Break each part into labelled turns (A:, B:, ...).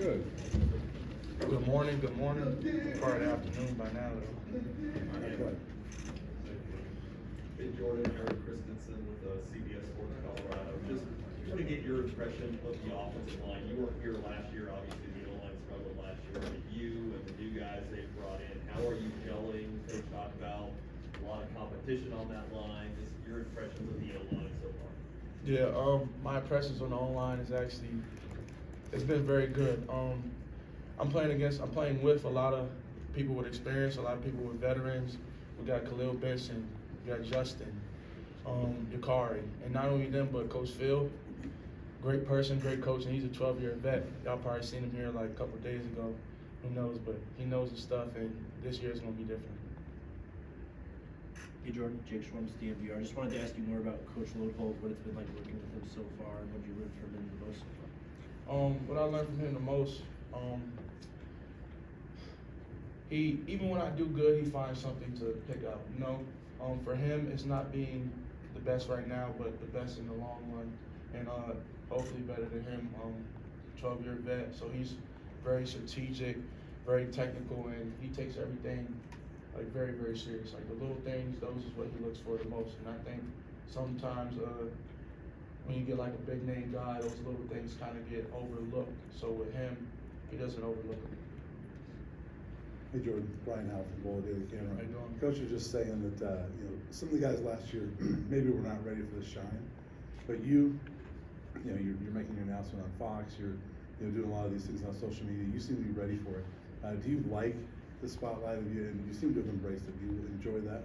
A: Good.
B: Good morning, good morning. Part of the afternoon by now, though.
A: Okay.
C: Hey Jordan, Eric Christensen with CBS Sports Colorado. Just want to get your impression of the offensive line. You weren't here last year, obviously the O-line struggled last year. But you and the new guys they've brought in, how are you gelling? Coach talked about a lot of competition on that line. Just your impressions of the O-line so far.
B: Yeah, my impressions on the online is actually, it's been very good. I'm playing with a lot of people with experience, a lot of people with veterans. We got Khalil Benson, we got Justin, Yakari, and not only them, but Coach Phil, great person, great coach, and he's a 12-year vet. Y'all probably seen him here like a couple of days ago. Who knows, but he knows his stuff, and this year is going to be different.
D: Hey Jordan, Jake Schwartz, DMVR. I just wanted to ask you more about Coach Lodhold, what it's been like working with him so far, and what you learned from him the most so far.
B: What I learned from him the most, he even when I do good, he finds something to pick out. You know, for him, it's not being the best right now, but the best in the long run, and hopefully better than him. 12-year vet, so he's very strategic, very technical, and he takes everything like very, very serious. Like the little things, those is what he looks for the most. And I think sometimes when you get like a big name guy, those little things kind of get overlooked. So with him, he doesn't overlook them.
A: Hey Jordan, Brian Howe from Bola Daily Camera.
B: How you doing?
A: Coach was just saying that some of the guys last year maybe were not ready for the shine, but you're making your announcement on Fox. You're doing a lot of these things on social media. You seem to be ready for it. Do you like the spotlight of you, and you seem to have embraced it? Do you enjoy that?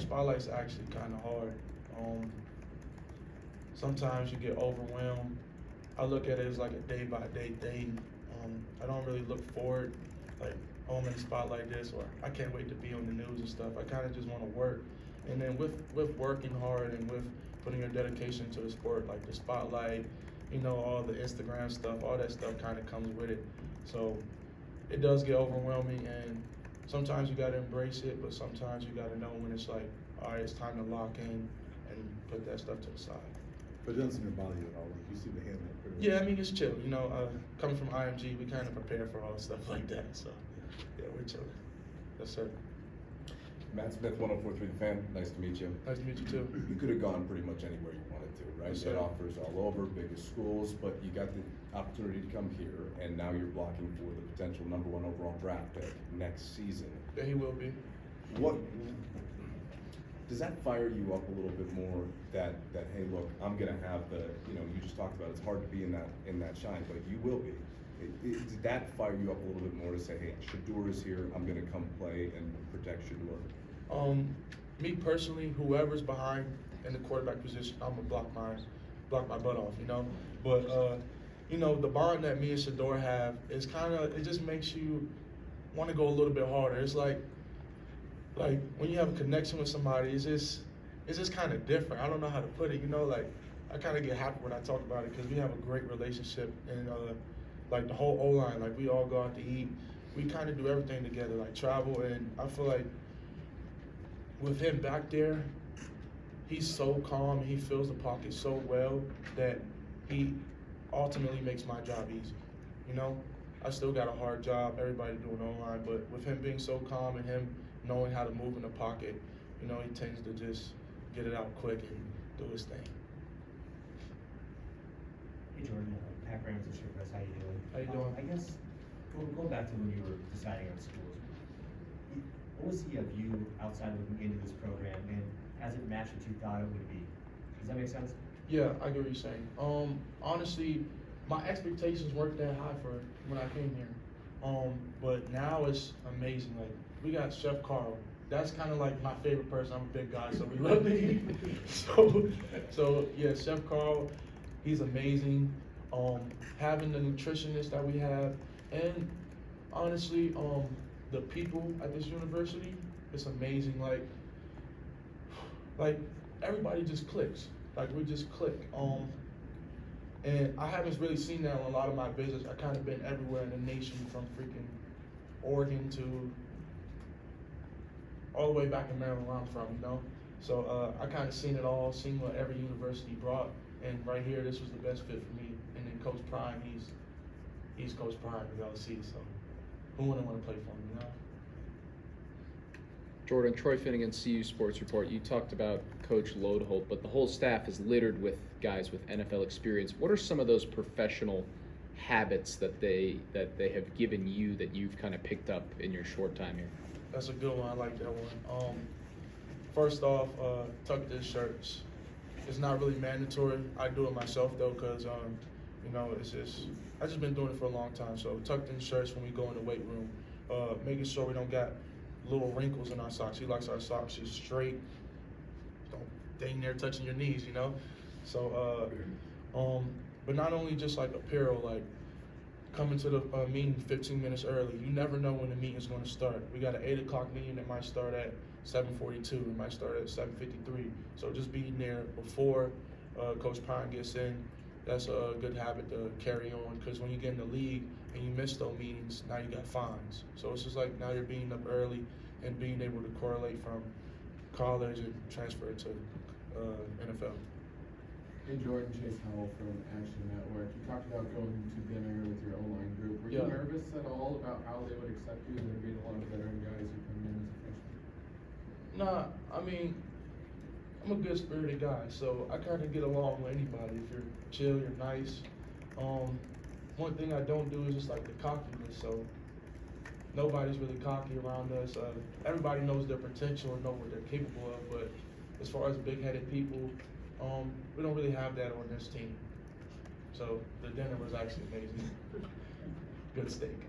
B: Spotlight's actually kind of hard. Sometimes you get overwhelmed. I look at it as like a day-by-day thing. I don't really look forward, like, oh, I'm in the spotlight this, or I can't wait to be on the news and stuff. I kind of just want to work. And then with working hard and with putting your dedication to the sport, like the spotlight, all the Instagram stuff, all that stuff kind of comes with it. So it does get overwhelming, and sometimes you got to embrace it, but sometimes you got to know when it's like, all right, it's time to lock in and put that stuff to the side.
A: But it doesn't seem your body at all. Like you seem to handle it pretty well.
B: Yeah, I mean, it's chill. Coming from IMG, we kind of prepare for all stuff like that. So, yeah, we're chilling. Yes, sir.
E: Matt Smith, 104.3 The Fan. Nice to meet you.
B: Nice to meet you, too.
E: You could have gone pretty much anywhere you wanted to, right?
B: Yes,
E: You had
B: sir.
E: offers all over, biggest schools, but you got the opportunity to come here, and now you're blocking for the potential #1 overall draft pick next season.
B: Yeah, he will be.
E: What does that fire you up a little bit more? That hey, look, I'm gonna have you just talked about it's hard to be in that shine, but you will be. Did that fire you up a little bit more to say, hey, Shedeur is here, I'm gonna come play and protect Shedeur?
B: Me personally, whoever's behind in the quarterback position, I'm gonna block my butt off, But the bond that me and Shedeur have is it just makes you want to go a little bit harder. It's like when you have a connection with somebody, it's just kind of different. I don't know how to put it, I kind of get happy when I talk about it because we have a great relationship, and like the whole O-line, like we all go out to eat. We kind of do everything together, like travel, and I feel like with him back there, he's so calm and he fills the pocket so well that he ultimately makes my job easy. I still got a hard job, everybody doing online, but with him being so calm and him knowing how to move in the pocket, he tends to just get it out quick and do his thing.
F: Hey Jordan, Pat Rams at Press. How you doing?
B: How you doing?
F: I guess going back to when you were deciding on schools, what was the view outside looking into this program, and has it matched what you thought it would be? Does that make sense?
B: Yeah, I get what you're saying. Honestly, my expectations weren't that high for when I came here. But now it's amazing. Like, we got Chef Carl. That's kind of like my favorite person. I'm a big guy, so we love to eat. So yeah, Chef Carl, he's amazing. Having the nutritionist that we have, and honestly, the people at this university, it's amazing. Like everybody just clicks. Like we just click. And I haven't really seen that on a lot of my visits. I kind of been everywhere in the nation, from freaking Oregon to all the way back in Maryland where I'm from, So I kind of seen it all, seen what every university brought, and right here, this was the best fit for me. And then Coach Prime, he's Coach Prime of LC, so who wouldn't want to play for him, you know?
G: Jordan, Troy Finnegan, CU Sports Report. You talked about Coach Lodeholt, but the whole staff is littered with guys with NFL experience. What are some of those professional habits that they have given you that you've kind of picked up in your short time here?
B: That's a good one. I like that one. First off, tucked in shirts. It's not really mandatory. I do it myself though, cause you know, I just been doing it for a long time. So tucked in shirts when we go in the weight room. Making sure we don't got little wrinkles in our socks. He likes our socks just straight. Don't dang near touching your knees, you know. So but not only just like apparel, like coming to the meeting 15 minutes early. You never know when the meeting is going to start. We got an 8 o'clock meeting that might start at 7:42. It might start at 7:53. So just being there before Coach Prime gets in, that's a good habit to carry on. Because when you get in the league and you miss those meetings, now you got fines. So it's just like now you're being up early and being able to correlate from college and transfer to NFL.
H: Hey Jordan, Chase Howell from Action Network. You talked about going to dinner with your O-line group. Were you
B: Yeah.
H: nervous at all about how they would accept you? There being a lot of veteran guys who come in as a freshman.
B: Nah, I mean, I'm a good spirited guy, so I kind of get along with anybody. If you're chill, you're nice. One thing I don't do is just like the cockiness. So nobody's really cocky around us. Everybody knows their potential and know what they're capable of. But as far as big-headed people, we don't really have that on this team. So the dinner was actually amazing. Good steak.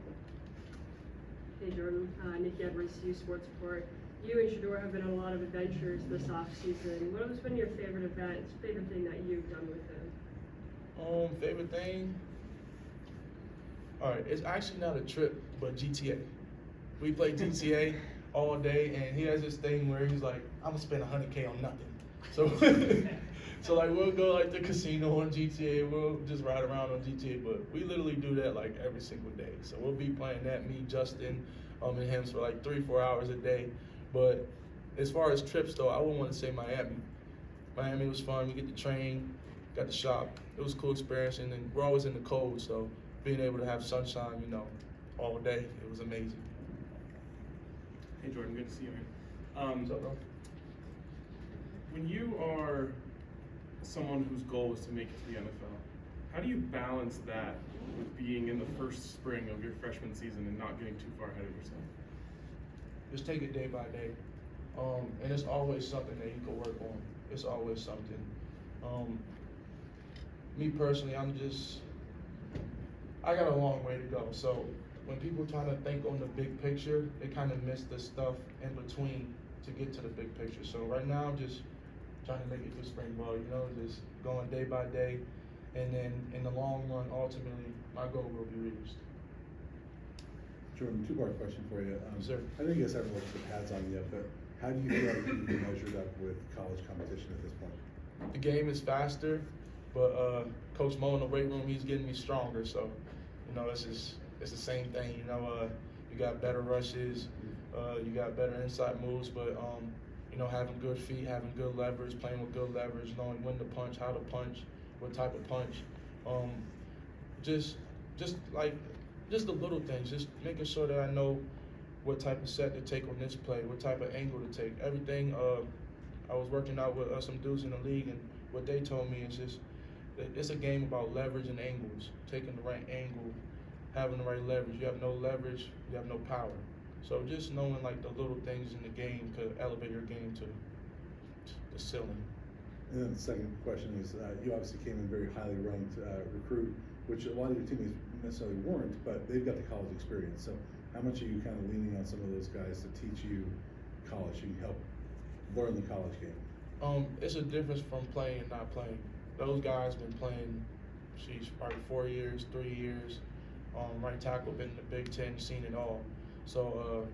I: Hey Jordan, Nick Edwards, CU Sports Report. You and Shedeur have been on a lot of adventures this off season. What has been your favorite event, favorite thing that you've done with him?
B: Favorite thing? All right, it's actually not a trip, but GTA. We play GTA all day, and he has this thing where he's like, I'm gonna spend $100K on nothing. So, so like we'll go like the casino on GTA, we'll just ride around on GTA, but we literally do that like every single day. So we'll be playing that, me, Justin, and him for like 3-4 hours a day. But as far as trips though, I wouldn't want to say Miami. Miami was fun. We get the train, got the shop. It was a cool experience, and then we're always in the cold, so being able to have sunshine, you know, all day, it was amazing.
J: Hey Jordan, good to see you, man.
B: What's up, bro?
J: When you are someone whose goal is to make it to the NFL, how do you balance that with being in the first spring of your freshman season and not getting too far ahead of yourself?
B: Just take it day by day. And it's always something that you can work on. It's always something. Me personally, I got a long way to go. So when people try to think on the big picture, they kind of miss the stuff in between to get to the big picture. So right now, I'm just trying to make it through spring ball, you know, just going day by day. And then in the long run, ultimately, my goal will be reached.
A: Jordan, two-part question for you.
B: Sir.
A: I think you guys haven't looked at the pads on yet, but how do you feel like you've been measured up with college competition at this point?
B: The game is faster, but Coach Mo in the weight room, he's getting me stronger. So, you know, it's the same thing. You know, you got better rushes, you got better inside moves, but you know, having good feet, having good leverage, playing with good leverage, knowing when to punch, how to punch, what type of punch. Just the little things, just making sure that I know what type of set to take on this play, what type of angle to take. Everything, I was working out with some dudes in the league, and what they told me is just, it's a game about leverage and angles, taking the right angle, having the right leverage. You have no leverage, you have no power. So just knowing like the little things in the game could elevate your game to the ceiling.
A: And then the second question is, you obviously came in very highly ranked recruit, which a lot of your teammates necessarily weren't, but they've got the college experience. So how much are you kind of leaning on some of those guys to teach you college and help learn the college game?
B: It's a difference from playing and not playing. Those guys been playing, probably 4 years, 3 years. Right tackle been in the Big Ten, seen it all. So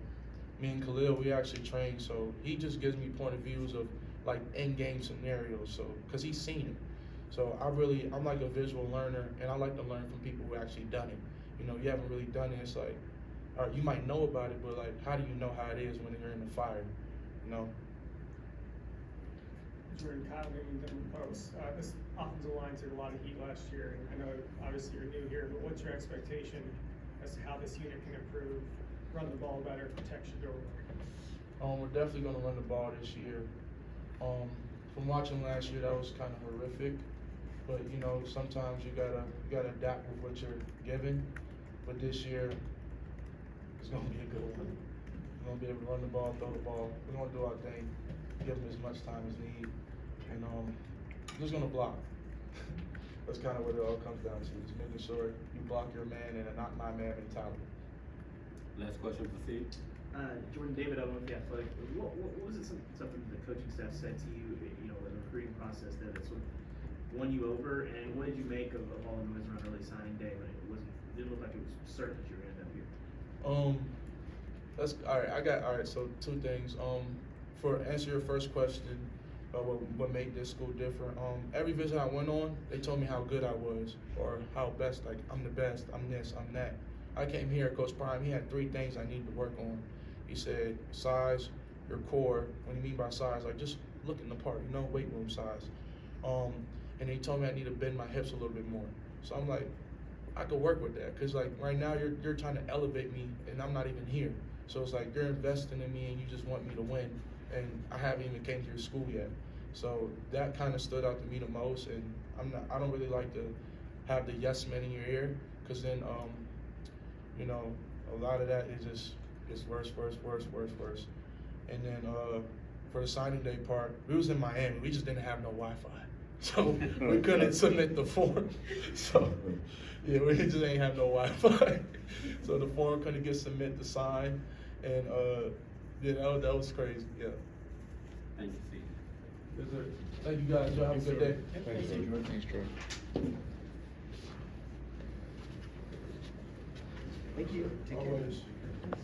B: me and Khalil, we actually train. So he just gives me point of views of like in-game scenarios. So because he's seen it. So I'm like a visual learner, and I like to learn from people who actually done it. You know, you haven't really done it. It's like, all right, you might know about it, but like, how do you know how it is when you're in the fire? You know.
K: Jordan, Kyle Newman, Denver Post. This offensive line took a lot of heat last year, and I know obviously you're new here, but what's your expectation as to how this unit can improve, run the ball better, protect Shedeur?
B: We're definitely gonna run the ball this year. From watching last year, that was kind of horrific. But you know, sometimes you gotta adapt with what you're given. But this year, it's gonna be a good one. We're gonna be able to run the ball, throw the ball. We're gonna do our thing, give them as much time as need, and we're just gonna block. That's kind of what it all comes down to. Just making sure you block your man and a not my man mentality.
L: Last question for Steve.
D: Jordan, David, I don't know if you athletic, but what was it something the coaching staff said to you, you know, in the recruiting process that sort of won you over, and what did you make of all the noise around early signing day when it didn't look like it was certain that you were gonna end up here?
B: That's all right. All right. So two things. For answer your first question, what made this school different? Every visit I went on, they told me how good I was or how best. Like I'm the best. I'm this. I'm that. I came here, Coach Prime. He had 3 things I needed to work on. He said size, your core. What do you mean by size? Like just looking the part. You know, weight room size. And he told me I need to bend my hips a little bit more. So I'm like, I could work with that, cause like right now you're trying to elevate me, and I'm not even here. So it's like you're investing in me, and you just want me to win, and I haven't even came to your school yet. So that kind of stood out to me the most, and I don't really like to have the yes men in your ear, cause then you know, a lot of that is just gets worse. And then for the signing day part, we was in Miami. We just didn't have no Wi-Fi, so we couldn't submit the form. So yeah, we just ain't have no Wi-Fi, so the form couldn't get submitted to sign, and yeah, that was crazy. Yeah.
L: Thank you, Steve.
B: Yes, sir. Thank you guys. Y'all have a good day.
E: Thank you, Jordan.
G: Thanks, Jordan.
D: Thank you. Take care.
B: Always.